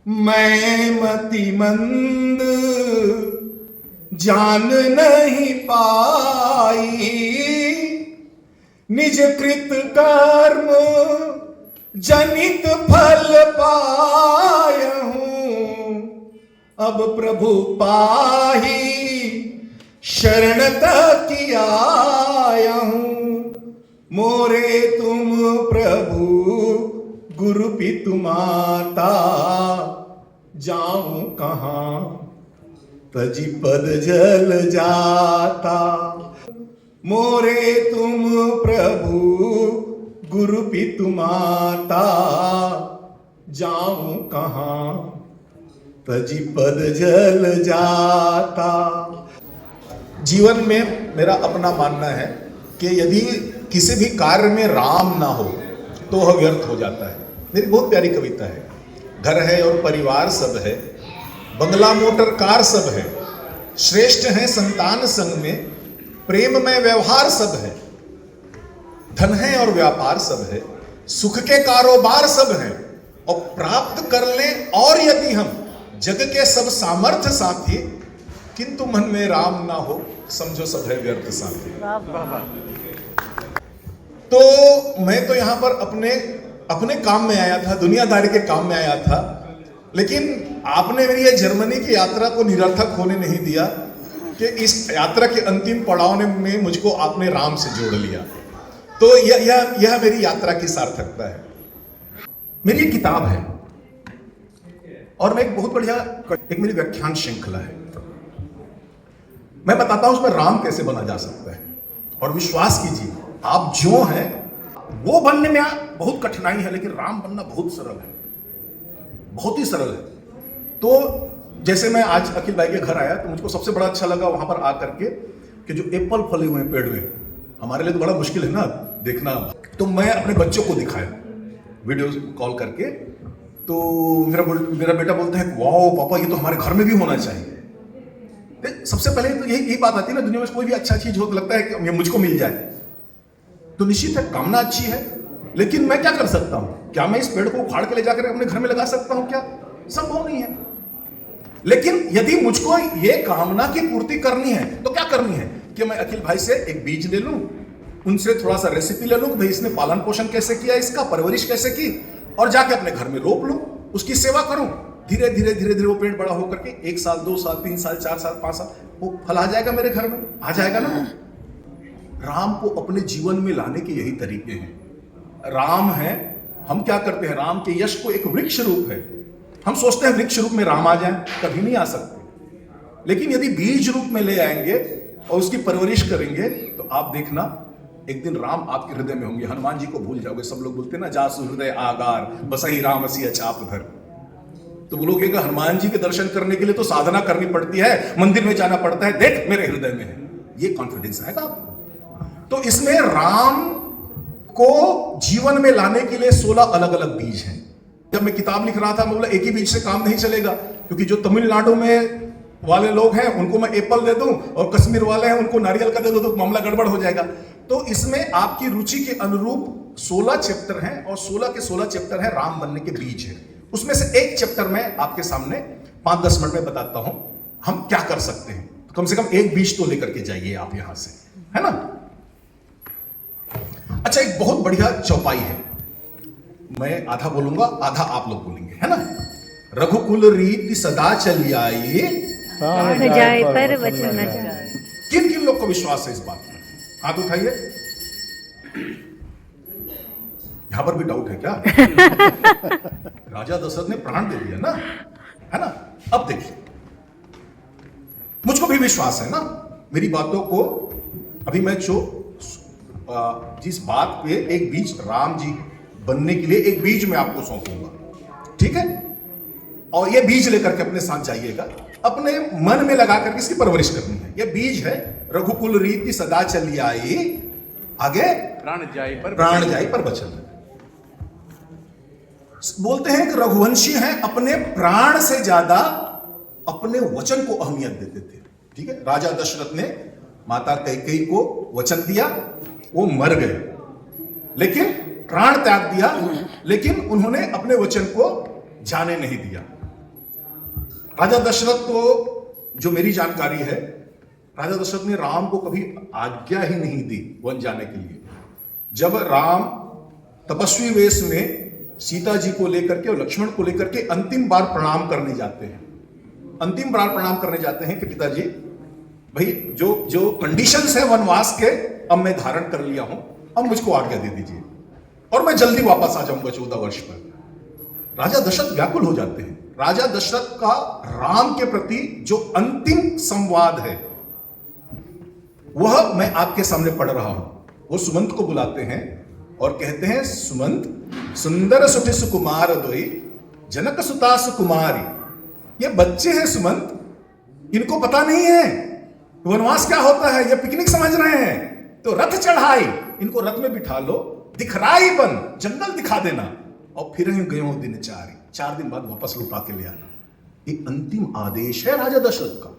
मैं मतिमंद जान नहीं पाई, निज कृत कर्म जनित फल पायहूं। अब प्रभु पाही शरणत की आयहूं। मोरे तुम प्रभु गुरु पितु माता, जाऊं कहां तजी पद जल जाता। मोरे तुम प्रभु गुरु पितु माता, जाऊं कहां तजी पद जल जाता। जीवन में मेरा अपना मानना है कि यदि किसी भी कार्य में राम ना हो तो वह व्यर्थ हो जाता है। मेरी बहुत प्यारी कविता है। घर है और परिवार सब है, बंगला मोटर कार सब है, श्रेष्ठ है संतान संग में, प्रेम में व्यवहार सब है। धन है और व्यापार सब है, सुख के कारोबार सब है। और प्राप्त कर लें और यदि हम जग के सब सामर्थ्य साथी, किंतु मन में राम ना हो समझो सब है व्यर्थ साथी। तो मैं तो यहां पर अपने काम में आया था, दुनियादारी के काम में आया था, लेकिन आपने मेरी ये जर्मनी की यात्रा को निरर्थक होने नहीं दिया कि इस यात्रा के अंतिम पड़ाव में मुझको आपने राम से जोड़ लिया। तो यह मेरी यात्रा की सार्थकता है। मेरी एक किताब है और मैं एक बहुत बढ़िया एक मेरी व्याख्यान श्रृंखला है। मैं बताता हूं उसमें राम कैसे बना जा सकता है। और विश्वास कीजिए, आप जो हैं वो बनने में बहुत कठिनाई है, लेकिन राम बनना बहुत सरल है, बहुत ही सरल है। तो जैसे मैं आज अखिल भाई के घर आया तो मुझको सबसे बड़ा अच्छा लगा वहां पर आकर के कि जो एप्पल फले हुए हैं पेड़ में, हमारे लिए तो बड़ा मुश्किल है ना देखना। तो मैं अपने बच्चों को दिखाया वीडियो कॉल करके। तो मेरा बेटा बोलता है वाओ पापा ये तो हमारे घर में भी होना चाहिए। सबसे पहले तो यही बात आती है ना, दुनिया में कोई भी अच्छा चीज हो तो लगता है कि मुझको मिल जाए। तो निश्चित है कामना अच्छी है, लेकिन मैं क्या कर सकता हूं? क्या मैं इस पेड़ को उखाड़ के ले जाकर अपने घर में लगा सकता हूं? क्या संभव नहीं है। लेकिन यदि मुझको ये कामना की पूर्ति करनी है तो क्या करनी है कि मैं अखिल भाई से एक बीज ले लूं, उनसे थोड़ा सा रेसिपी ले लूं, भाई इसने पालन पोषण कैसे किया, इसका परवरिश कैसे की, और जाके अपने घर में रोप लूं, उसकी सेवा करूं। धीरे धीरे धीरे धीरे वो पेड़ बड़ा होकर के 1 साल 2 साल 3 साल 4 साल 5 साल वो फल आ जाएगा, मेरे घर में आ जाएगा ना। राम को अपने जीवन में लाने के यही तरीके हैं। राम है, हम क्या करते हैं, राम के यश को एक वृक्ष रूप है। हम सोचते हैं वृक्ष रूप में राम आ जाए, कभी नहीं आ सकते। लेकिन यदि बीज रूप में ले आएंगे और उसकी परवरिश करेंगे तो आप देखना एक दिन राम आपके हृदय में होंगे। हनुमान जी को भूल जाओगे। सब लोग बोलते हैं ना, जासु हृदय आगार बसहि राम असी अचाप धर। तो बोलोगे कि हनुमान जी के दर्शन करने के लिए तो साधना करनी पड़ती है, मंदिर में जाना पड़ता है, देख मेरे हृदय में है। ये कॉन्फिडेंस आएगा आपको। तो इसमें राम को जीवन में लाने के लिए 16 अलग अलग बीज हैं। जब मैं किताब लिख रहा था मैं बोला एक ही बीज से काम नहीं चलेगा, क्योंकि जो तमिलनाडु में वाले लोग हैं उनको मैं एप्पल दे दूं और कश्मीर वाले हैं उनको नारियल का दे दूं तो मामला गड़बड़ हो जाएगा। तो इसमें आपकी रुचि के अनुरूप 16 चैप्टर हैं और 16 के 16 चैप्टर हैं राम बनने के बीज हैं। उसमें से एक चैप्टर मैं आपके सामने 5-10 मिनट में बताता हूं हम क्या कर सकते हैं। तो कम से कम एक बीज तो लेकर के जाइए आप यहां से, है ना। अच्छा, एक बहुत बढ़िया चौपाई है, मैं आधा बोलूंगा आधा आप लोग बोलेंगे, है ना। रघुकुल रीति सदा चली आई, न जाए पर वचन न जाए। किन किन लोग को विश्वास है इस बात में? हाथ उठाइए। यहां पर भी डाउट है क्या? राजा दशरथ ने प्राण दे दिया ना, है ना। अब देखिए, मुझको भी विश्वास है ना मेरी बातों को। अभी मैं जिस बात पे एक बीज राम जी बनने के लिए एक बीज मैं आपको सौंपूंगा, ठीक है। और ये बीज लेकर के अपने साथ जाइएगा, अपने मन में लगा करके इसकी परवरिश करनी है। ये बीज है रघुकुल रीति सदा चली आई, आगे प्राण जाई पर वचन। बोलते हैं कि रघुवंशी हैं, अपने प्राण से ज्यादा अपने वचन को अहमियत देते थे, ठीक है। राजा दशरथ ने माता कैकेयी को वचन दिया, वो मर गए, लेकिन प्राण त्याग दिया, लेकिन उन्होंने अपने वचन को जाने नहीं दिया। राजा दशरथ को, जो मेरी जानकारी है, राजा दशरथ ने राम को कभी आज्ञा ही नहीं दी वन जाने के लिए। जब राम तपस्वी वेश में सीता जी को लेकर के और लक्ष्मण को लेकर के अंतिम बार प्रणाम करने जाते हैं, अंतिम बार प्रणाम करने जाते हैं कि पिताजी भाई जो जो कंडीशंस है वनवास के अब मैं धारण कर लिया हूं, अब मुझको आज्ञा दे दीजिए और मैं जल्दी वापस आ जाऊंगा 14 वर्ष पर। राजा दशरथ व्याकुल हो जाते हैं। राजा दशरथ का राम के प्रति जो अंतिम संवाद है वह मैं आपके सामने पढ़ रहा हूं। वो सुमंत को बुलाते हैं और कहते हैं, सुमंत, सुंदर सुठि सुकुमार दोई जनक सुता सुकुमारी। ये बच्चे हैं सुमंत, इनको पता नहीं है वनवास क्या होता है, ये पिकनिक समझ रहे हैं। तो रथ चढ़ाई, इनको रथ में बिठा लो, दिखराई बन, जंगल दिखा देना और फिर गयो दिन 4 दिन बाद वापस लौटा के ले आना। ये अंतिम आदेश है राजा दशरथ का।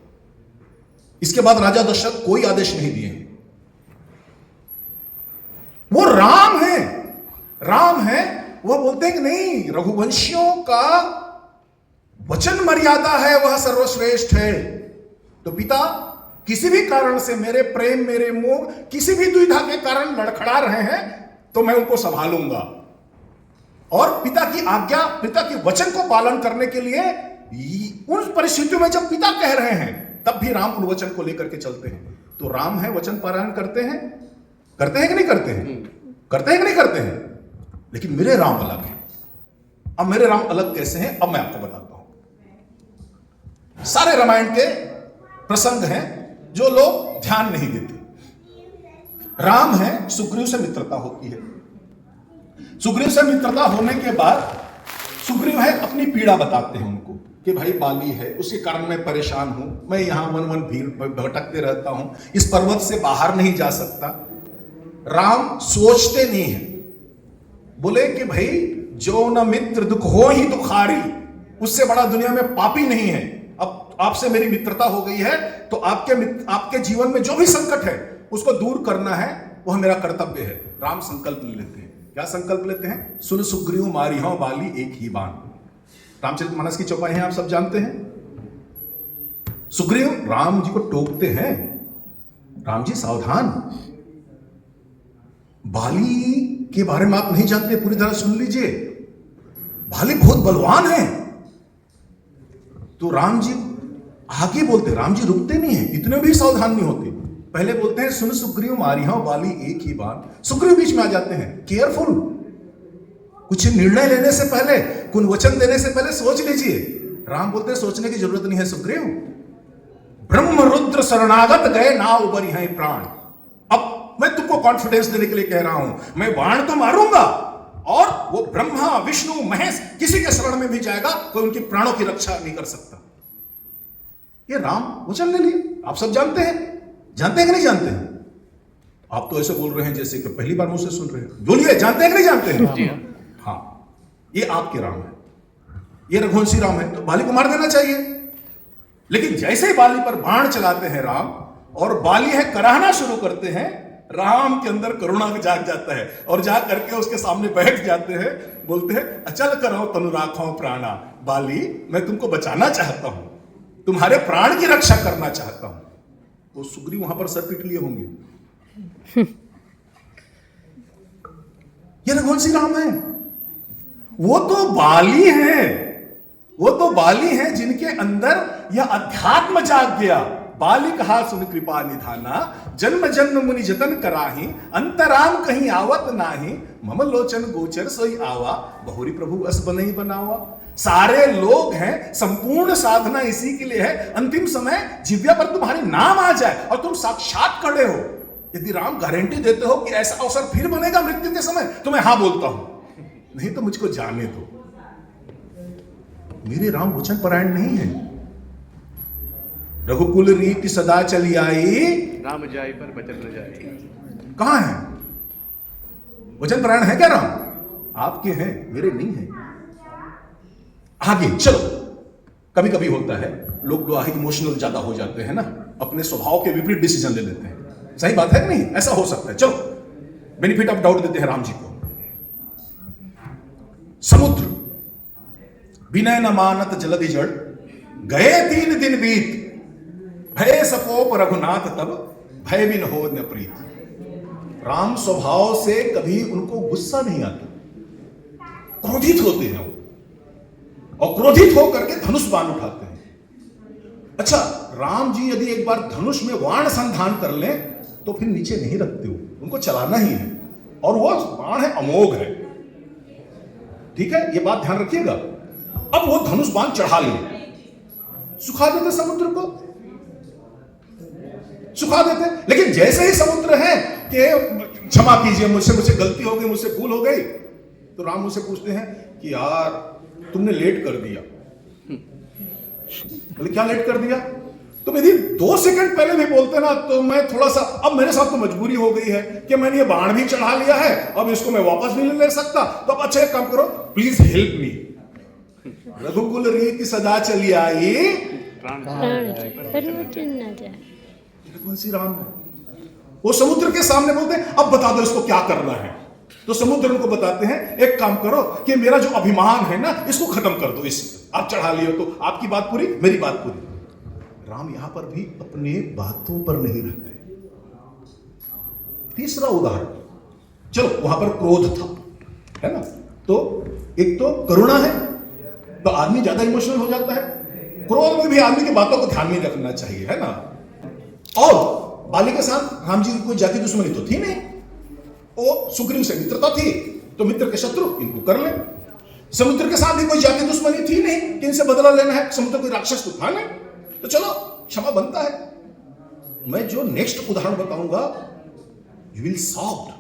इसके बाद राजा दशरथ कोई आदेश नहीं दिए हैं। वो राम है, राम है। वह बोलते हैं कि नहीं, रघुवंशियों का वचन मर्यादा है, वह सर्वश्रेष्ठ है। तो पिता किसी भी कारण से मेरे प्रेम, मेरे मोह, किसी भी दुविधा के कारण लड़खड़ा रहे हैं तो मैं उनको संभालूंगा। और पिता की आज्ञा, पिता के वचन को पालन करने के लिए उन परिस्थितियों में जब पिता कह रहे हैं तब भी राम उन वचन को लेकर के चलते हैं। तो राम है, वचन पारायण करते हैं कि नहीं करते हैं? करते हैं कि नहीं करते हैं? लेकिन मेरे राम अलग है। अब मेरे राम अलग कैसे हैं, अब मैं आपको बताता हूं। सारे रामायण के प्रसंग हैं जो लोग ध्यान नहीं देते। राम है, सुग्रीव से मित्रता होती है। सुग्रीव से मित्रता होने के बाद सुग्रीव है अपनी पीड़ा बताते हैं उनको कि भाई बाली है, उसके कारण मैं परेशान हूं, मैं यहां वन वन भीड़ भटकते रहता हूं, इस पर्वत से बाहर नहीं जा सकता। राम सोचते नहीं है, बोले कि भाई जो न मित्र दुख हो ही दुखारी, उससे बड़ा दुनिया में पापी नहीं है। अब आपसे मेरी मित्रता हो गई है तो आपके जीवन में जो भी संकट है उसको दूर करना है, वह मेरा कर्तव्य है। राम संकल्प ले लेते हैं। क्या संकल्प लेते हैं? सुन सुग्रीव मारी हो बाली एक ही बाण। रामचरितमानस की चौपाई है, आप सब जानते हैं। सुग्रीव राम जी को टोकते हैं, राम जी सावधान, बाली के बारे में आप नहीं जानते, पूरी तरह सुन लीजिए, बाली बहुत बलवान है। तो राम जी आगे बोलते, राम जी रुकते नहीं है, इतने भी सावधान नहीं होते। पहले बोलते हैं सुन सुग्रीव मारी हो बाली एक ही बाण। सुग्रीव बीच में आ जाते हैं, केयरफुल, कुछ निर्णय लेने से पहले, कुछ वचन देने से पहले सोच लीजिए। राम बोलते हैं सोचने की जरूरत नहीं है सुग्रीव, ब्रह्म रुद्र शरणागत गए ना उबरी है प्राण। अब मैं तुमको कॉन्फिडेंस देने के लिए कह रहा हूं, मैं बाण तो मारूंगा और वो ब्रह्मा विष्णु महेश किसी के शरण में भी जाएगा, कोई उनकी प्राणों की रक्षा नहीं कर सकता। ये राम वचन ले लिए। आप सब जानते हैं कि नहीं जानते हैं? आप तो ऐसे बोल रहे हैं जैसे कि पहली बार मुझसे सुन रहे हैं। बोलिए, जानते हैं कि नहीं जानते हैं? हाँ, ये आपके राम है, ये रघुवंशी राम है। तो बाली को मार देना चाहिए, लेकिन जैसे ही बाली पर बाण चलाते हैं राम और बाली है कराहना शुरू करते हैं, राम के अंदर करुणा जाग जाता है और जा करके उसके सामने बैठ जाते हैं, बोलते हैं अचल करो तनु राखो प्राणा। बाली, मैं तुमको बचाना चाहता हूं, तुम्हारे प्राण की रक्षा करना चाहता हूं। तो सुग्रीव वहां पर सर पीट लिए होंगे। ये रघुवंशी राम है। वो तो बाली है, वो तो बाली है जिनके अंदर यह अध्यात्म जाग गया। बाली कहा सुन कृपा निधाना, जन्म जन्म मुनि जतन कराही, अंतराम कहीं आवत नाही, मम लोचन गोचर सोई आवा, बहुरी प्रभु अस बनई बनावा। सारे लोग हैं, संपूर्ण साधना इसी के लिए है, अंतिम समय जिव्या पर तुम्हारे नाम आ जाए और तुम साक्षात खड़े हो। यदि राम गारंटी देते हो कि ऐसा अवसर फिर बनेगा मृत्यु के समय, तो मैं हां बोलता हूं, नहीं तो मुझको जाने दो। मेरे राम वचन परायण नहीं है। रघुकुल रीति सदा चली आई, राम जाए पर वचन न जाए। कहां है वचन परायण? है क्या राम? आपके हैं, मेरे नहीं है। आगे चलो। कभी कभी होता है लोग इमोशनल ज्यादा हो जाते हैं ना, अपने स्वभाव के विपरीत डिसीजन ले लेते हैं। सही बात है कि नहीं? ऐसा हो सकता है। चलो, बेनिफिट ऑफ डाउट देते हैं राम जी को। समुद्र विनय न मानत जलधि जड़, गए 3 दिन बीत, भय सकोप रघुनाथ तब, भय बिन हो न प्रीत। राम स्वभाव से कभी उनको गुस्सा नहीं आता, क्रोधित होते हैं वो, और क्रोधित होकर के धनुष बाण उठाते हैं। अच्छा, राम जी यदि एक बार धनुष में बाण संधान कर लें तो फिर नीचे नहीं रखते हो, उनको चलाना ही है, और वो बाण है अमोघ है। ठीक है, ये बात ध्यान रखिएगा। अब वो धनुष बाण चढ़ा लिए, सुखा देते समुद्र को, सुखा देते। लेकिन जैसे ही समुद्र है कि क्षमा कीजिए, मुझसे गलती हो गई, मुझसे भूल हो गई, तो राम मुझसे पूछते हैं कि यार तुमने लेट कर दिया। बोले क्या लेट कर दिया? तुम यदि 2 सेकंड पहले भी बोलते ना तो मैं थोड़ा सा, अब मेरे साथ तो मजबूरी हो गई है कि मैंने ये बाण भी चढ़ा लिया है, अब इसको मैं वापस नहीं ले सकता, तो अब अच्छा एक काम करो, प्लीज हेल्प मी। रघुकुल रीति सदा चली आई, रघुवंशी श्री राम है। वो समुद्र के सामने बोलते हैं अब बता दो इसको क्या करना है। तो समुद्र उनको बताते हैं एक काम करो कि मेरा जो अभिमान है ना इसको खत्म कर दो, इस आप चढ़ा लियो तो आपकी बात पूरी, मेरी बात पूरी। राम यहां पर भी अपने बातों पर नहीं रहते। तीसरा उदाहरण, चलो वहां पर क्रोध था, है ना, तो एक तो करुणा है, तो आदमी ज्यादा इमोशनल हो जाता है। क्रोध में भी आदमी की बातों को ध्यान में रखना चाहिए, है ना। और बाली के साथ राम जी की कोई जाति दुश्मनी तो थी नहीं, वो सुग्रीव से मित्रता थी, तो मित्र के शत्रु इनको कर ले। समुद्र के साथ भी कोई जाति दुश्मनी थी नहीं कि इनसे बदला लेना है, समुद्र कोई राक्षस तो था नहीं, तो चलो क्षमा बनता है। मैं जो नेक्स्ट उदाहरण बताऊंगा you will soft,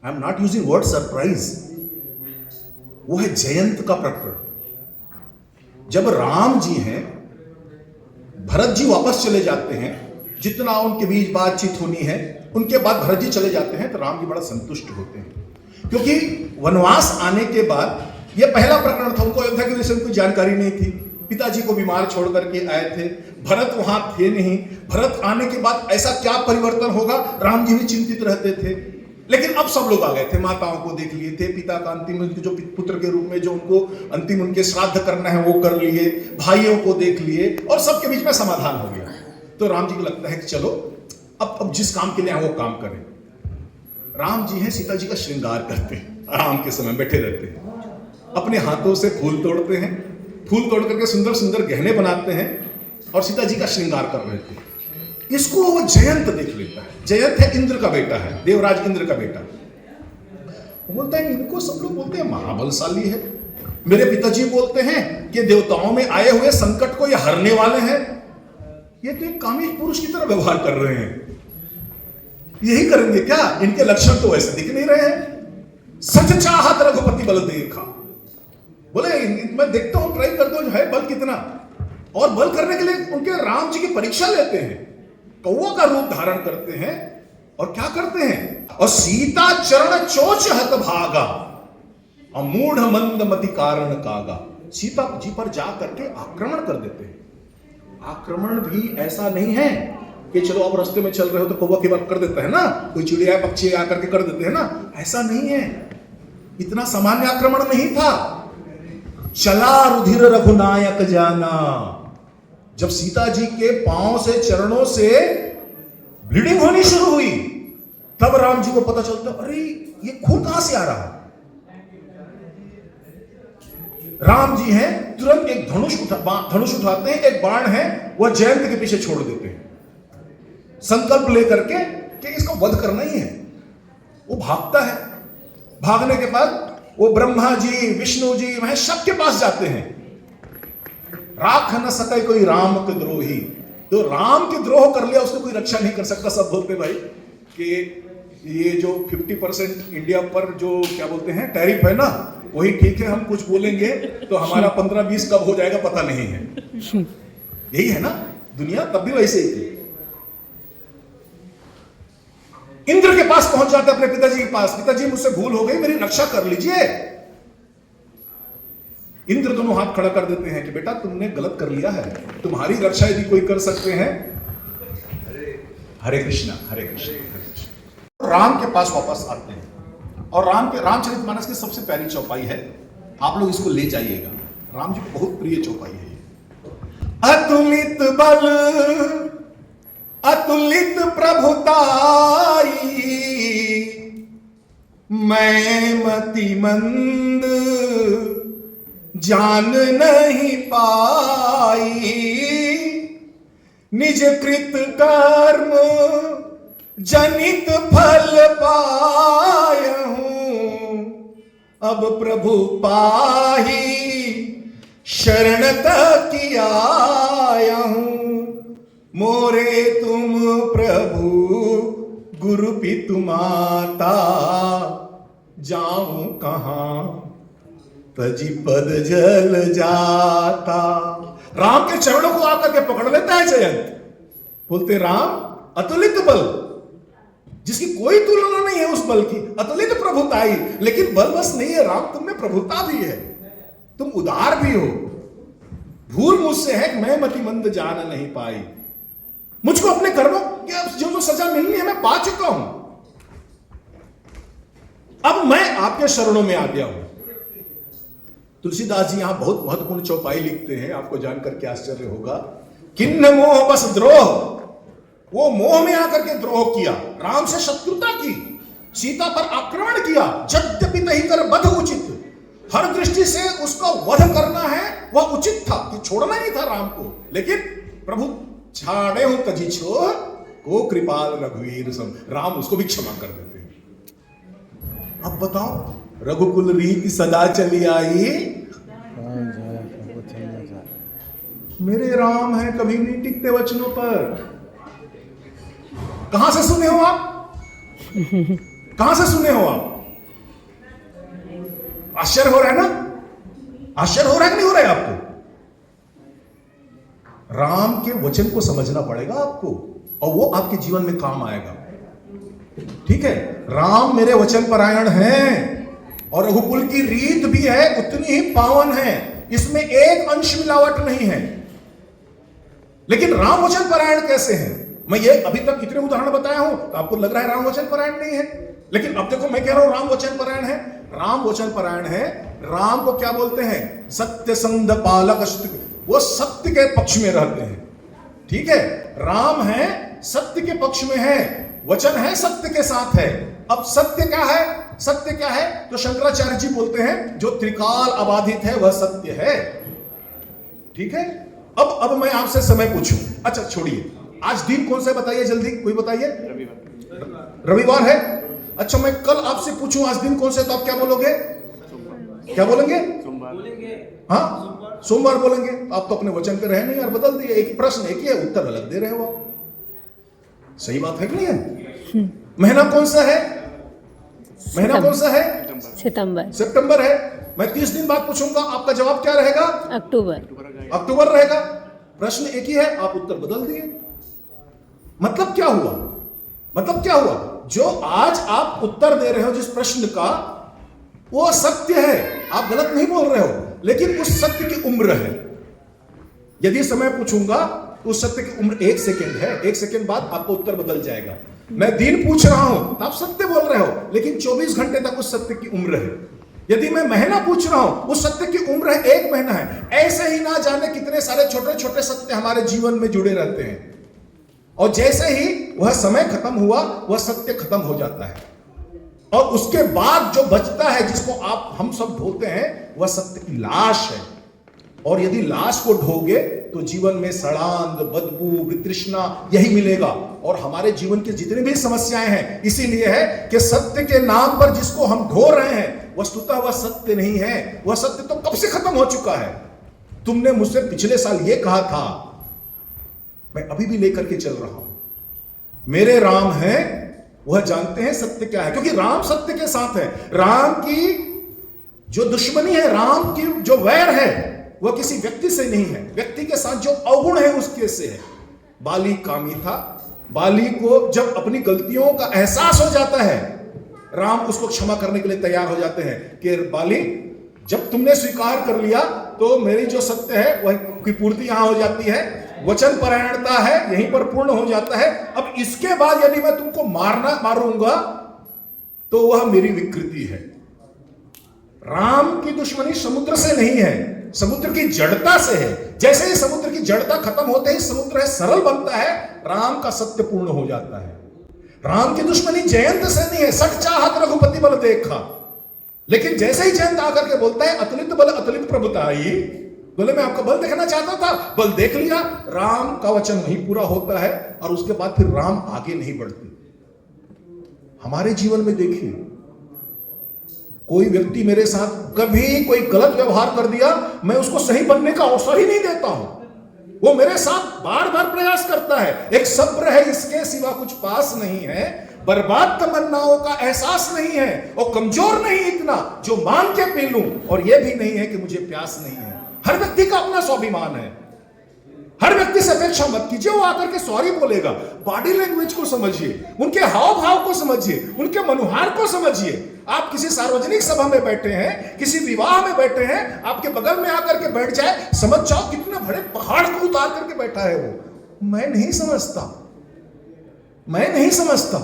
I am not using word surprise, वो है जयंत का प्रकरण। जब राम जी हैं, भरत जी वापस चले जाते हैं, जितना उनके बीच बातचीत होनी है, उनके बाद भरत जी चले जाते हैं तो राम जी बड़ा संतुष्ट होते हैं, क्योंकि वनवास आने के बाद यह पहला प्रकरण था। उनको अयोध्या के विषय में कोई जानकारी नहीं थी, पिताजी को बीमार छोड़ करके आए थे, भरत वहां थे नहीं। भरत आने के बाद ऐसा क्या परिवर्तन होगा, राम जी भी चिंतित रहते थे। लेकिन अब सब लोग आ गए थे, माताओं को देख लिए थे, पिता का अंतिम जो पुत्र के रूप में जो उनको अंतिम उनके श्राद्ध करना है वो कर लिए, भाइयों को देख लिए, और सबके बीच में समाधान हो गया। तो राम जी को लगता है कि चलो अब जिस काम के लिए वो काम करें। राम जी हैं, सीता जी का श्रृंगार करते हैं, आराम के समय बैठे रहते हैं, अपने हाथों से फूल तोड़ते हैं, फूल तोड़ करके सुंदर सुंदर गहने बनाते हैं और सीता जी का श्रृंगार कर रहे थे। इसको वो जयंत देख लेता है। जयंत है इंद्र का बेटा है, देवराज इंद्र का बेटा। वो बोलता है इनको सब लोग बोलते हैं महाबलशाली है, मेरे पिताजी बोलते हैं कि देवताओं में आए हुए संकट को ये हरने वाले हैं, ये तो एक कामिक पुरुष की तरह व्यवहार कर रहे हैं, यही करेंगे क्या? इनके लक्षण तो वैसे दिख नहीं रहे हैं। सच चाहत रघुपति बल देखा, बोले मैं देखता हूं, ट्राई करता हूं है बल कितना, और बल करने के लिए उनके राम जी की परीक्षा लेते हैं, कौवा का रूप धारण करते हैं और क्या करते हैं, और सीता चरण चोच हत भागा, अमूढ़ मंद मति कारण कागा। सीता जी पर जा करके आक्रमण कर देते हैं। आक्रमण भी ऐसा नहीं है कि चलो अब रास्ते में चल रहे हो तो कौवा की बात कर देता है ना, कोई चिड़िया पक्षी आकर के कर देते हैं ना, ऐसा नहीं है। इतना सामान्य आक्रमण नहीं था। चला रुधिर रघुनायक जाना, जब सीता जी के पांव से, चरणों से ब्लीडिंग होनी शुरू हुई, तब राम जी को पता चलता अरे ये खून कहां से आ रहा है। राम जी हैं, तुरंत एक धनुष उठाते हैं, एक बाण है वह जयंत के पीछे छोड़ देते हैं, संकल्प लेकर के कि इसको वध करना ही है। वो भागता है, भागने के बाद वो ब्रह्मा जी, विष्णु जी, महेश सबके पास जाते हैं। राख न सके कोई राम के द्रोही, तो राम के द्रोह कर लिया उसको कोई रक्षा नहीं कर सकता। सब बोलते भाई कि ये जो 50% इंडिया पर जो क्या बोलते हैं टैरिफ है ना, वही ठीक है, हम कुछ बोलेंगे तो हमारा 15-20 कब हो जाएगा पता नहीं है। यही है ना दुनिया, तब भी वैसे ही थी। इंद्र के पास पहुंच जाते अपने पिताजी के पास, पिताजी मुझसे भूल हो गई, मेरी रक्षा कर लीजिए। इंद्र दोनों हाथ खड़ा कर देते हैं कि बेटा तुमने गलत कर लिया है, तुम्हारी रक्षा यदि कोई कर सकते हैं। हरे कृष्णा हरे कृष्णा। राम के पास वापस आते हैं और रामचरितमानस की सबसे प्यारी चौपाई है, आप लोग इसको ले जाइएगा, राम जी को बहुत प्रिय चौपाई है। अतुलित बल अतुलित प्रभुताई, मैं मतिमंद जान नहीं पाई। निज कृत कर्म जनित फल पायहूं, अब प्रभु पाही शरणत की आयहूं। मोरे तुम प्रभु गुरु पितु माता, जाऊं कहां तजी पद जल जाता। राम के चरणों को आकर के पकड़ लेता है जयंत, बोलते राम अतुलित बल, जिसकी कोई तुलना नहीं है उस बल की, अतुलित प्रभुताई। लेकिन बल बस नहीं है राम, तुम में प्रभुता भी है, तुम उदार भी हो। भूल मुझसे है कि मैं मतिमंद जान नहीं पाई। मुझको अपने कर्मों की जो सजा मिलनी है मैं पा चुका हूं, अब मैं आपके शरणों में आ गया हूं। तुलसीदास जी यहां बहुत महत्वपूर्ण चौपाई लिखते हैं, आपको जानकर के आश्चर्य होगा। किन्न मोह बस द्रोह, वो मोह में आकर के द्रोह किया, राम से शत्रुता की, सीता पर आक्रमण किया। यद्यपि नहीं कर वध उचित, हर दृष्टि से उसका वध करना है वह उचित था, कि छोड़ना ही था राम को। लेकिन प्रभु छाड़े हूं तजी छोड़ को कृपाल रघुवीर सम, राम उसको भी क्षमा कर देते हैं। अब बताओ, रघुकुल रीति सदा चली आई, मेरे राम हैं कभी नहीं टिकते वचनों पर। कहां से सुने हो आप? कहां से सुने हो आप? आश्चर्य हो रहा है ना? आश्चर्य हो रहा है कि नहीं हो रहा है आपको? राम के वचन को समझना पड़ेगा आपको, और वो आपके जीवन में काम आएगा। ठीक है, राम मेरे वचन परायण हैं, और रघुकुल की रीत भी है उतनी ही पावन है, इसमें एक अंश मिलावट नहीं है। लेकिन राम वचन परायण कैसे हैं? मैं ये अभी तक इतने उदाहरण बताया हूं तो आपको लग रहा है राम वचन परायण नहीं है, लेकिन अब देखो मैं कह रहा हूं राम वचन परायण है। राम वचन परायण है। राम को क्या बोलते हैं? सत्य संध पालक, वो सत्य के पक्ष में रहते हैं। ठीक है, राम है सत्य के पक्ष में है, वचन है सत्य के साथ है। अब सत्य क्या है? सत्य क्या है? तो शंकराचार्य जी बोलते हैं जो त्रिकाल अबाधित है वह सत्य है। ठीक है, अब मैं आपसे समय पूछूं। अच्छा छोड़िए, आज दिन कौन सा है बताइए जल्दी, कोई बताइए। रविवार है। अच्छा मैं कल आपसे पूछूं आज दिन कौन सा है, तो आप क्या बोलोगे? क्या बोलेंगे? हाँ सोमवार बोलेंगे। आप तो अपने वचन पे रहे नहीं यार, बदल दिए। एक प्रश्न एक ही है, उत्तर अलग दे रहे हो आप। सही बात है कि नहीं है? महीना कौन सा है? महीना कौन सा है? सितंबर। सितंबर है। मैं 30 दिन बाद पूछूंगा, आपका जवाब क्या रहेगा? अक्टूबर। अक्टूबर रहेगा। प्रश्न एक ही है, आप उत्तर बदल दिए। मतलब क्या हुआ? मतलब क्या हुआ? जो आज आप उत्तर दे रहे हो जिस प्रश्न का, वो सत्य है, आप गलत नहीं बोल रहे हो, लेकिन उस सत्य की उम्र है। यदि समय पूछूंगा उस सत्य की उम्र 1 सेकेंड है, 1 सेकेंड बाद आपको उत्तर बदल जाएगा। मैं दिन पूछ रहा हूं तो आप सत्य बोल रहे हो, लेकिन 24 घंटे तक उस सत्य की उम्र है। यदि मैं महीना पूछ रहा हूं, उस सत्य की उम्र है 1 महीना है। ऐसे ही ना जाने कितने सारे छोटे छोटे सत्य हमारे जीवन में जुड़े रहते हैं, और जैसे ही वह समय खत्म हुआ वह सत्य खत्म हो जाता है, और उसके बाद जो बचता है जिसको हम सब ढोते हैं वह सत्य की लाश है। और यदि लाश को ढोगे तो जीवन में सड़ांध, बदबू, वितृष्णा यही मिलेगा। और हमारे जीवन की जितनी भी समस्याएं हैं इसीलिए है कि सत्य के नाम पर जिसको हम ढो रहे हैं वस्तुतः वह सत्य नहीं है। वह सत्य तो कब से खत्म हो चुका है। तुमने मुझसे पिछले साल यह कहा था, मैं अभी भी लेकर के चल रहा हूं। मेरे राम हैं, वह जानते हैं सत्य क्या है, क्योंकि राम सत्य के साथ है। राम की जो दुश्मनी है, राम की जो वैर है, वह किसी व्यक्ति से नहीं है। व्यक्ति के साथ जो अवगुण है उसके से है। बाली कामी था, बाली को जब अपनी गलतियों का एहसास हो जाता है, राम उसको क्षमा करने के लिए तैयार हो जाते हैं कि बाली जब तुमने स्वीकार कर लिया तो मेरी जो सत्य है वह की पूर्ति यहां हो जाती है, वचन परायणता है यहीं पर पूर्ण हो जाता है। अब इसके बाद यदि मैं तुमको मारूंगा तो वह मेरी विकृति है। राम की दुश्मनी समुद्र से नहीं है, समुद्र की जड़ता से है। जैसे ही समुद्र की जड़ता खत्म होते ही समुद्र है सरल बनता है, राम का सत्य पूर्ण हो जाता है। राम की दुश्मनी जयंत से नहीं है, सठ चाहत रघुपति बल देखा। लेकिन जैसे ही जयंत आकर के बोलता है अतुलित बल अतुलित प्रभुता आई, बोले मैं आपका बल देखना चाहता था, बल देख लिया, राम का वचन नहीं पूरा होता है और उसके बाद फिर राम आगे नहीं बढ़ते। हमारे जीवन में देखिए, कोई व्यक्ति मेरे साथ कभी कोई गलत व्यवहार कर दिया, मैं उसको सही बनने का अवसर ही नहीं देता हूं। वो मेरे साथ बार बार प्रयास करता है। एक सब्र है, इसके सिवा कुछ पास नहीं है। बर्बाद तमन्नाओं का एहसास नहीं है और कमजोर नहीं इतना जो मांग के पी लूं, और यह भी नहीं है कि मुझे प्यास नहीं है। हर व्यक्ति का अपना स्वाभिमान है। हर व्यक्ति से अपेक्षा मत कीजिए वो आकर के सॉरी बोलेगा। बॉडी लैंग्वेज को समझिए, उनके हाव भाव को समझिए, उनके मनुहार को समझिए। आप किसी सार्वजनिक सभा में बैठे हैं, किसी विवाह में बैठे हैं, आपके बगल में आकर के बैठ जाए, समझ जाओ कितने बड़े पहाड़ को उतार करके बैठा है वो। मैं नहीं समझता, मैं नहीं समझता।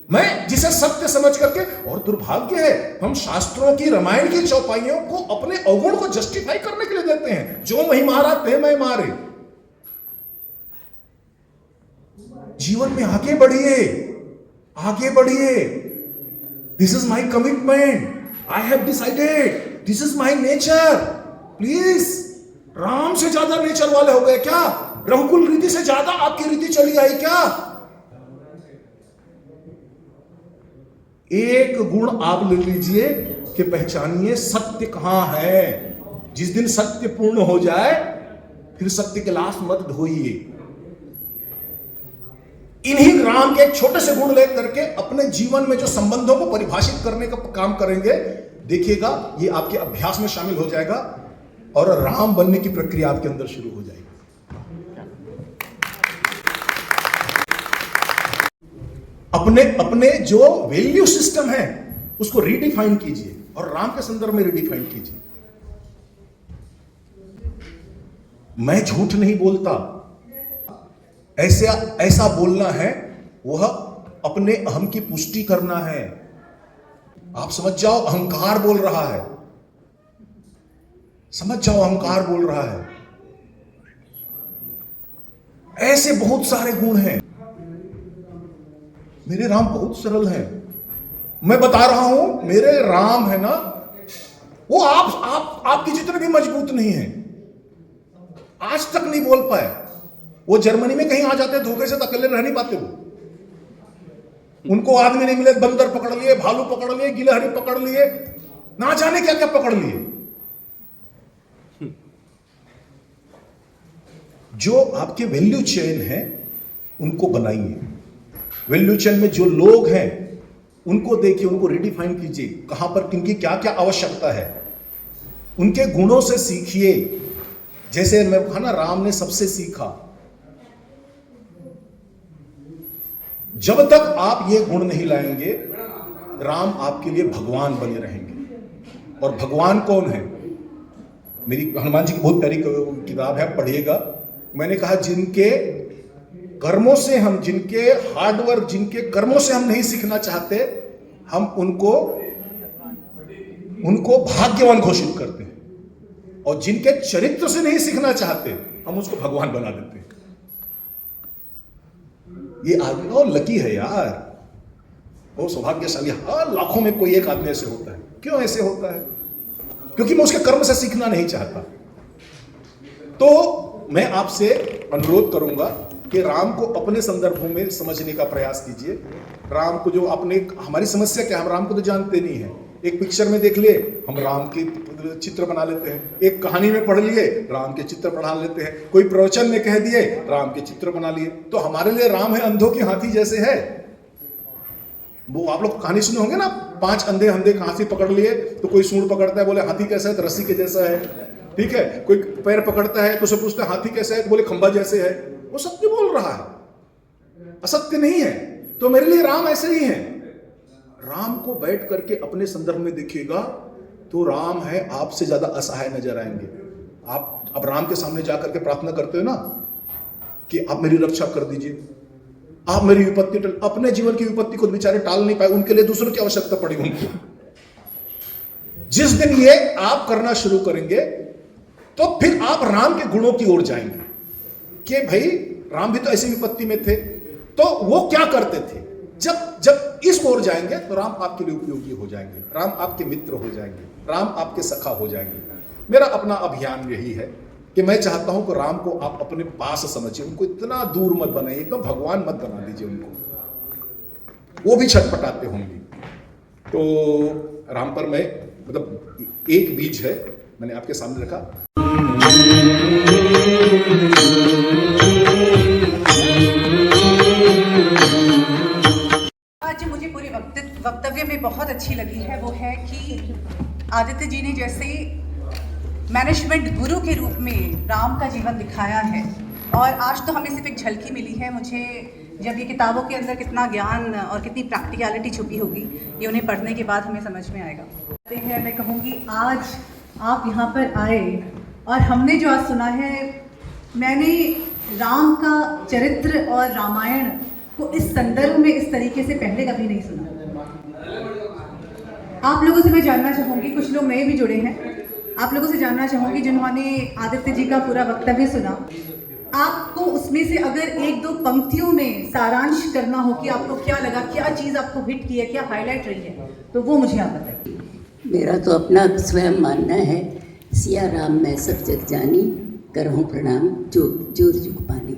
मैं जिसे सत्य समझ करके, और दुर्भाग्य है हम शास्त्रों की रामायण की चौपाइयों को अपने अवगुण को जस्टिफाई करने के लिए देते हैं। जो मैं मारा ते मैं मारे। जीवन में आगे बढ़िए, आगे बढ़िए। This is my commitment, I have decided, this is my nature. Please, Ram से ज्यादा नेचर वाले हो गए क्या? रघुकुल रीति से ज्यादा आपकी रीति चली आई क्या? एक गुण आप ले लीजिए कि पहचानिए सत्य कहां है। जिस दिन सत्य पूर्ण हो जाए फिर सत्य के लाश मत ढोइए। इन्हीं राम के एक छोटे से गुण लेकर के अपने जीवन में जो संबंधों को परिभाषित करने का काम करेंगे, देखिएगा ये आपके अभ्यास में शामिल हो जाएगा और राम बनने की प्रक्रिया आपके अंदर शुरू हो जाएगी। अपने अपने जो वैल्यू सिस्टम है उसको रीडिफाइन कीजिए और राम के संदर्भ में रीडिफाइन कीजिए। मैं झूठ नहीं बोलता, ऐसा बोलना है वह अपने अहम की पुष्टि करना है। आप समझ जाओ अहंकार बोल रहा है, समझ जाओ अहंकार बोल रहा है। ऐसे बहुत सारे गुण हैं। मेरे राम बहुत सरल हैं। मैं बता रहा हूं मेरे राम है ना, वो आपकी जितने भी मजबूत नहीं है। आज तक नहीं बोल पाए। वो जर्मनी में कहीं आ जाते धोखे से तो अकेले रह नहीं पाते। वो उनको आदमी नहीं मिले, बंदर पकड़ लिए, भालू पकड़ लिए, गिलहरी पकड़ लिए, ना जाने क्या क्या पकड़ लिए। जो आपके वैल्यू चेन है उनको बनाइए। वैल्यू चेन में जो लोग हैं उनको देखिए, उनको रिडिफाइन कीजिए, कहां पर किनकी क्या क्या आवश्यकता है। उनके गुणों से सीखिए। जैसे मैं कहा ना, राम ने सबसे सीखा। जब तक आप ये गुण नहीं लाएंगे, राम आपके लिए भगवान बने रहेंगे। और भगवान कौन है? मेरी हनुमान जी की बहुत प्यारी किताब है, पढ़िएगा। मैंने कहा जिनके कर्मों से हम, जिनके हार्डवर्क, जिनके कर्मों से हम नहीं सीखना चाहते, हम उनको भाग्यवान घोषित करते हैं। और जिनके चरित्र से नहीं सीखना चाहते, हम उसको भगवान बना देते हैं। ये आदमी और लकी है यार, वो सौभाग्यशाली। हर लाखों में कोई एक आदमी ऐसे होता है। क्यों ऐसे होता है? क्योंकि मैं उसके कर्म से सीखना नहीं चाहता। तो मैं आपसे अनुरोध करूंगा कि राम को अपने संदर्भों में समझने का प्रयास कीजिए। राम को जो अपने, हमारी समस्या क्या है, हम राम को तो जानते नहीं है। एक पिक्चर में देख लिए, हम राम के चित्र बना लेते हैं। एक कहानी में पढ़ लिए, राम के चित्र बना लेते हैं। कोई प्रवचन में कह दिए, राम के चित्र बना लिए। तो हमारे लिए राम है अंधों की हाथी जैसे है। वो आप लोग कहानी सुने होंगे ना, 5 अंधे हाथी पकड़ लिए, तो कोई सूंड पकड़ता है, बोले हाथी कैसा है? तो रस्सी के जैसा है, ठीक है। कोई पैर पकड़ता है तो उसे पूछता है हाथी कैसा है? तो बोले खंबा जैसे है। वो सत्य बोल रहा है, असत्य नहीं है। तो मेरे लिए राम ऐसे ही है। राम को बैठ करके अपने संदर्भ में देखिएगा तो राम है आपसे ज्यादा असहाय नजर आएंगे। आप अब राम के सामने जाकर के प्रार्थना करते हो ना कि आप मेरी रक्षा कर दीजिए, आप मेरी विपत्ति अपने जीवन की विपत्ति को बेचारे टाल नहीं पाए, उनके लिए दूसरों की आवश्यकता पड़ी उनको। जिस दिन ये आप करना शुरू करेंगे, तो फिर आप राम के गुणों की ओर जाएंगे कि भाई राम भी तो ऐसी विपत्ति में थे, तो वो क्या करते थे। जब इस ओर जाएंगे तो राम आपके लिए उपयोगी हो जाएंगे, राम आपके मित्र हो जाएंगे, राम आपके सखा हो जाएंगे। मेरा अपना अभियान यही है कि मैं चाहता हूं कि राम को आप अपने पास समझिए, उनको इतना दूर मत बनाइए, तो भगवान मत बना दीजिए उनको, वो भी छटपटाते होंगे। तो राम पर मैं मतलब एक बीज है मैंने आपके सामने रखा। आज मुझे पूरे वक्तव्य में बहुत अच्छी लगी है वो है कि आदित्य जी ने जैसे मैनेजमेंट गुरु के रूप में राम का जीवन दिखाया है, और आज तो हमें सिर्फ एक झलकी मिली है। मुझे जब ये किताबों के अंदर कितना ज्ञान और कितनी प्रैक्टिकलिटी छुपी होगी, ये उन्हें पढ़ने के बाद हमें समझ में आएगा। मैं कहूँगी आज आप यहाँ पर आए और हमने जो आज सुना है, मैंने राम का चरित्र और रामायण को इस संदर्भ में इस तरीके से पहले कभी नहीं सुना। आप लोगों से मैं जानना चाहूँगी, कुछ लोग नए भी जुड़े हैं, आप लोगों से जानना चाहूँगी जिन्होंने आदित्य जी का पूरा वक्तव्य सुना, आपको उसमें से अगर एक दो पंक्तियों में सारांश करना हो कि आपको क्या लगा, क्या चीज़ आपको हिट की है, क्या हाईलाइट रही है, तो वो मुझे आप बताइए। मेरा तो अपना स्वयं मानना है, सिया राम मैं सब जग जानी, करहूँ प्रणाम जोर जुग पानी।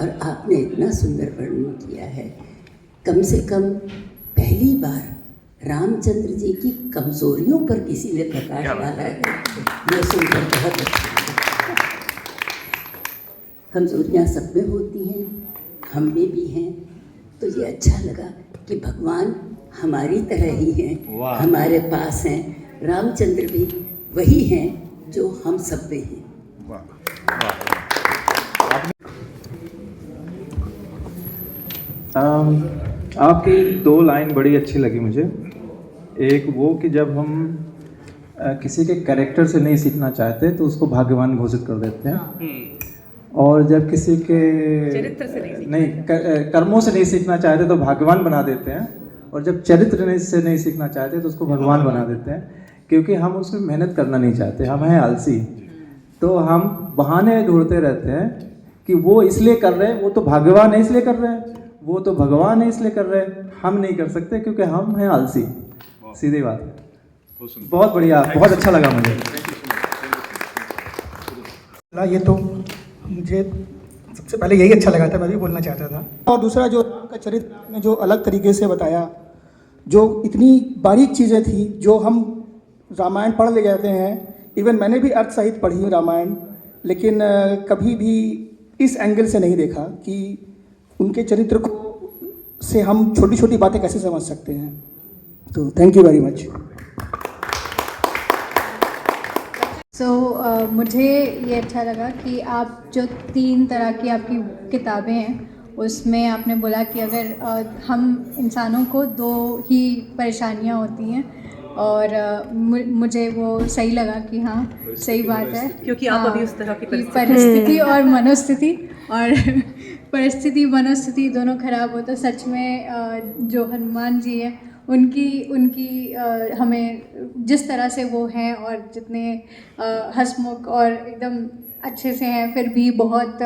और आपने इतना सुंदर वर्णन किया है, कम से कम पहली बार रामचंद्र जी की कमजोरियों पर किसी ने प्रकाश डाला है, ये सुनकर बहुत अच्छा लगा। कमजोरियाँ सब में होती हैं, हम में भी हैं, तो ये अच्छा लगा कि भगवान हमारी तरह ही हैं, हमारे पास हैं। रामचंद्र भी वही हैं जो हम सब में हैं। आपकी दो लाइन बड़ी अच्छी लगी मुझे। एक वो कि जब हम किसी के कैरेक्टर से नहीं सीखना चाहते तो उसको भाग्यवान घोषित कर देते हैं, और जब किसी के चरित्र से नहीं कर्मों से नहीं सीखना चाहते तो भाग्यवान बना देते हैं, और जब चरित्र से नहीं सीखना चाहते तो उसको भगवान बना देते हैं, क्योंकि हम उसमें मेहनत करना नहीं चाहते, हम हैं आलसी। तो हम बहाने ढूंढते रहते हैं कि वो इसलिए कर रहे हैं, वो तो भाग्यवान है इसलिए कर रहे हैं, वो तो भगवान है इसलिए कर रहे हैं, हम नहीं कर सकते क्योंकि हम हैं आलसी। सीधी बात है। बहुत बढ़िया, बहुत अच्छा लगा मुझे। ये तो मुझे सबसे पहले यही अच्छा लगा था, मैं भी बोलना चाहता था। और दूसरा जो राम का चरित्र ने जो अलग तरीके से बताया, जो इतनी बारीक चीज़ें थी जो हम रामायण पढ़ ले जाते हैं, इवन मैंने भी अर्थ सहित पढ़ी रामायण, लेकिन कभी भी इस एंगल से नहीं देखा कि उनके चरित्र को से हम छोटी छोटी बातें कैसे समझ सकते हैं। तो थैंक यू वेरी मच। मुझे ये अच्छा लगा कि आप जो 3 तरह की आपकी किताबें हैं उसमें आपने बोला कि अगर हम इंसानों को 2 ही परेशानियां होती हैं, और मुझे वो सही लगा कि हाँ सही बात है, क्योंकि आप अभी उस तरह की परिस्थिति और मनोस्थिति, और परिस्थिति मनोस्थिति दोनों खराब हो तो सच में जो हनुमान जी हैं उनकी हमें जिस तरह से वो हैं और जितने हंसमुख और एकदम अच्छे से हैं, फिर भी बहुत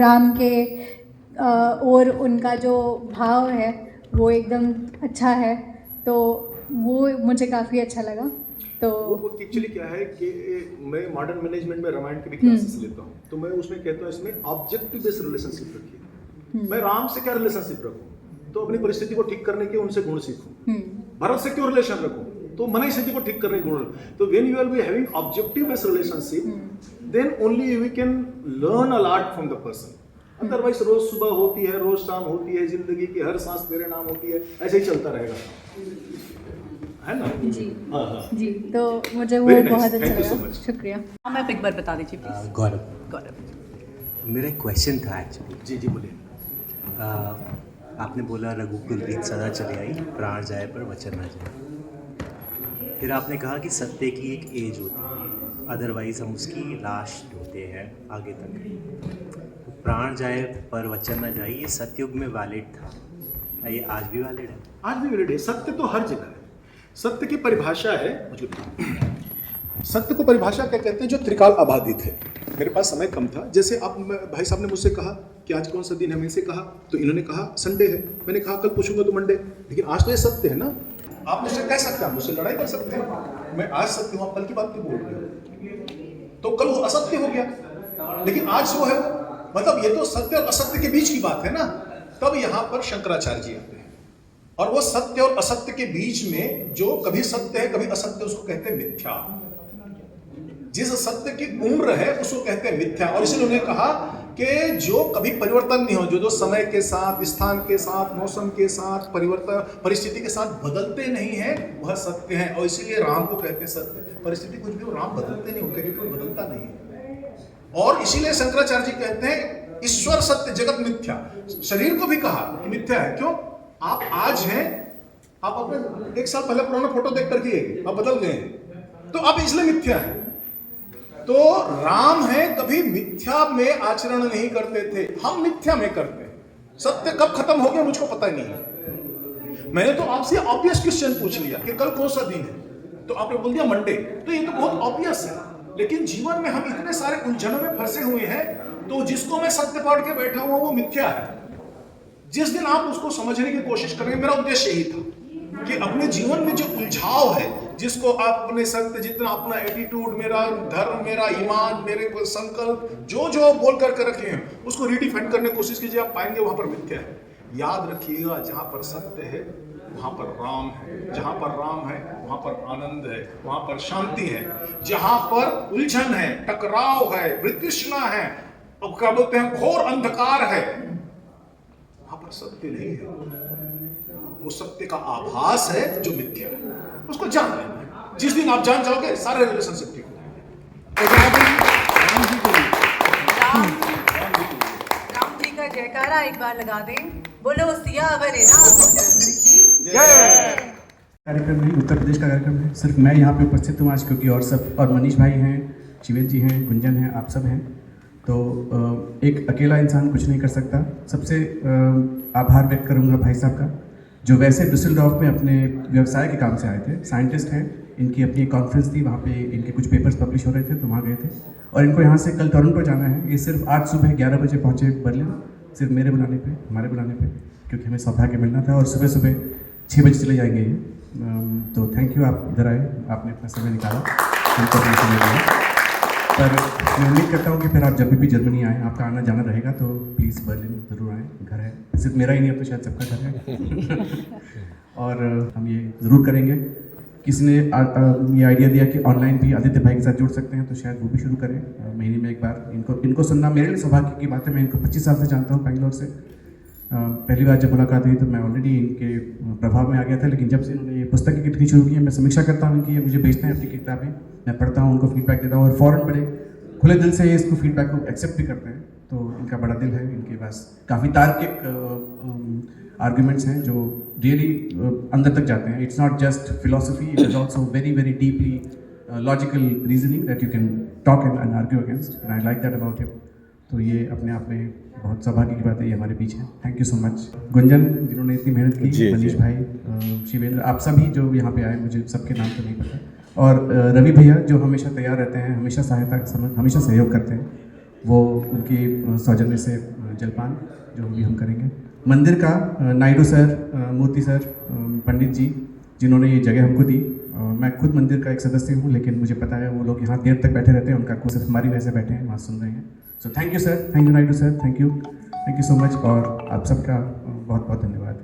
राम के और उनका जो भाव है वो एकदम अच्छा है, तो वो मुझे काफ़ी अच्छा लगा। तो वो एक्चुअली क्या है कि मैं मॉडर्न मैनेजमेंट में रामायण के भी क्लासेस लेता हूँ, तो मैं उसमें कहता हूँ इसमें ऑब्जेक्टिव बेस्ड रिलेशनशिप रखिए। मैं राम से क्या रिलेशनशिप रखूँ, तो अपनी परिस्थिति को ठीक करने के उनसे गुण सीखूं। भरत से क्यों रिलेशन रखूं, तो मनी स्थिति को ठीक करने के गुण। तो when you are be having objective based relationship, then only we can learn a lot from the person. Otherwise रोज सुबह होती है, रोज शाम होती है, जिंदगी की हर सांस तेरे नाम होती है, ऐसे ही चलता रहेगा, है ना? जी हाँ। जी, तो मुझे वो बहुत अच्छा लगा। शुक्रिया। हम आप एक बार बता दीजिए प्लीज। गौरव, मेरा एक क्वेश्चन था एक्चुअली। जी जी बोलिए। आपने बोला रघुकुल रीत सदा चली आई, प्राण जाए पर वचन न जाए। फिर आपने कहा कि सत्य की एक एज होती है, अदरवाइज हम उसकी लाश ढूंढते हैं आगे तक। प्राण जाए पर वचन न जाए, ये सतयुग में वैलिड था, क्या ये आज भी वैलिड है? आज भी वैलिड है। सत्य तो हर जगह है। सत्य की परिभाषा है, सत्य को परिभाषा क्या कहते हैं? जो त्रिकाल आबादित है। मेरे पास समय कम था, जैसे आप भाई साहब ने मुझसे कहा कि आज कौन सा दिन है, मैंने से कहा तो इन्होंने कहा संडे है, मैंने कहा कल पूछूंगा तो मंडे, लेकिन आज तो ये सत्य है ना। आप मुझसे कह सकते हैं, आप मुझसे लड़ाई कर सकते हैं, मैं आज सत्य हूँ, आप कल की बात क्यों बोल रहे हो? तो कल वो असत्य हो गया, लेकिन आज वो है, मतलब ये तो सत्य और असत्य के बीच की बात है ना। तब यहाँ पर शंकराचार्य जी आते हैं और वो सत्य और असत्य के बीच में जो कभी सत्य है कभी असत्य, उसको कहते हैं मिथ्या। जिस सत्य की उम्र है उसको कहते हैं मिथ्या। और इसलिए उन्होंने कहा कि जो कभी परिवर्तन नहीं हो, जो समय के साथ, स्थान के साथ, मौसम के साथ, परिवर्तन परिस्थिति के साथ बदलते नहीं है, वह सत्य है। और इसीलिए राम को कहते हैं सत्य। परिस्थिति कुछ भी हो, राम बदलते नहीं, उनके लिए बदलता नहीं है। और इसीलिए शंकराचार्य जी कहते हैं ईश्वर सत्य, जगत मिथ्या। शरीर को भी कहा कि मिथ्या है। क्यों? आप आज हैं, आप अपने 1 साल पहले पुराना फोटो देख कर के आप बदल गए, तो आप इसलिए मिथ्या है। तो राम है कभी मिथ्या में आचरण नहीं करते थे, हम मिथ्या में करते हैं। सत्य कब खत्म हो गया मुझको पता ही नहीं है। मैंने तो आपसे ऑब्वियस क्वेश्चन पूछ लिया कि कल कौन सा दिन है, तो आपने बोल दिया मंडे, तो ये तो बहुत ऑब्वियस है। लेकिन जीवन में हम इतने सारे उलझनों में फंसे हुए हैं, तो जिसको मैं सत्य पढ़ के बैठा हुआ वो मिथ्या है। जिस दिन आप उसको समझने की कोशिश करेंगे, मेरा उद्देश्य यही था कि अपने जीवन में जो उलझाव है, जिसको आप अपने सत्य, जितना अपना एटीट्यूड, मेरा धर्म, मेरा ईमान, मेरे संकल्प, जो जो बोल करके रखे हैं, उसको रिडिफाइन करने की कोशिश कीजिए, आप पाएंगे वहां पर मिथ्या है। याद रखिएगा, जहां पर सत्य है वहां पर राम है, जहां पर राम है वहां पर आनंद है, वहां पर शांति है। जहां पर उलझन है, टकराव है, वितृष्णा है, और क्या बोलते हैं घोर अंधकार है, वहां पर सत्य नहीं है। वो सत्य का आभास है जो मिथ्या है, उसको जान लेना है। जिस दिन आप जान जाओगे सारे रिलेशनशिप ठीक हो जाएंगे। राम जी का जयकारा एक बार लगा दें, बोलो सियावर रामचंद्र की कार्यक्रम नहीं, उत्तर प्रदेश का कार्यक्रम है। सिर्फ मैं यहाँ पे उपस्थित हूँ आज, क्योंकि और सब, और मनीष भाई हैं, शिवेंद्र जी हैं, गुंजन हैं, आप सब हैं। तो एक अकेला इंसान कुछ नहीं कर सकता। सबसे आभार व्यक्त करूँगा भाई साहब का, जो वैसे डुसेलडॉर्फ में अपने व्यवसाय के काम से आए थे, साइंटिस्ट हैं। इनकी अपनी एक कॉन्फ्रेंस थी, वहाँ पे इनके कुछ पेपर्स पब्लिश हो रहे थे, तो वहाँ गए थे। और इनको यहाँ से कल टोरंटो जाना है। ये सिर्फ आज सुबह 11 बजे पहुँचे बर्लिन, सिर्फ मेरे बुलाने पे, हमारे बुलाने पे, क्योंकि हमें सौभाग्य मिलना था। और सुबह सुबह 6 बजे चले जाएंगे ये। तो थैंक यू, आप इधर आए, आपने अपना समय निकाला, उनको अपना समय दिया। पर मैं उम्मीद करता हूँ कि फिर आप जब भी जर्मनी आएँ, आपका आना जाना रहेगा, तो प्लीज़ बर्लिन ज़रूर आएँ, घर है। सिर्फ मेरा ही नहीं, अब तो शायद सबका घर है। और हम ये ज़रूर करेंगे। किसी ने ये आइडिया दिया कि ऑनलाइन भी आदित्य भाई के साथ जुड़ सकते हैं, तो शायद वो भी शुरू करें महीने में एक बार। इनको सुनना मेरे लिए सौभाग्य की बात है। मैं इनको 25 साल से जानता हूँ, बेंगलोर से। पहली बार जब मुलाकात हुई तो मैं ऑलरेडी इनके प्रभाव में आ गया था, लेकिन जब से इन्होंने ये पुस्तक की लिखनी शुरू की है, मैं समीक्षा करता हूँ कि ये मुझे बेचते हैं अपनी किताबें, मैं पढ़ता हूँ, उनको फीडबैक देता हूँ, और फ़ौरन बड़े खुले दिल से इसको फीडबैक को एक्सेप्ट भी करते हैं। तो इनका बड़ा दिल है, इनके पास काफ़ी तार्किक आर्ग्यूमेंट्स हैं जो रियली अंदर तक जाते हैं। It's not just philosophy, it is also very very deeply logical reasoning that you can talk and argue against, and I like that about him. तो ये अपने आप में बहुत सौभाग्य की बात है, ये हमारे बीच है। Thank you so much Gunjan, जिन्होंने इतनी मेहनत की, मनीष भाई, शिवेंद्र, आप सभी जो यहाँ पे आए, मुझे सबके नाम तो नहीं पता, और रवि भैया जो हमेशा तैयार रहते हैं, हमेशा सहायता, हमेशा सहयोग करते हैं, वो उनकी सौजन्य से जलपान जो भी हम करेंगे। मंदिर का नायडू सर, मूर्ति सर, पंडित जी, जिन्होंने ये जगह हमको दी। मैं खुद मंदिर का एक सदस्य हूँ, लेकिन मुझे पता है वो लोग यहाँ देर तक बैठे रहते हैं, उनका कोई सिर्फ हमारी वजह से बैठे हैं, वहाँ सुन रहे हैं। So thank you sir, thank you Naidu sir, thank you so much, और आप सबका बहुत बहुत धन्यवाद।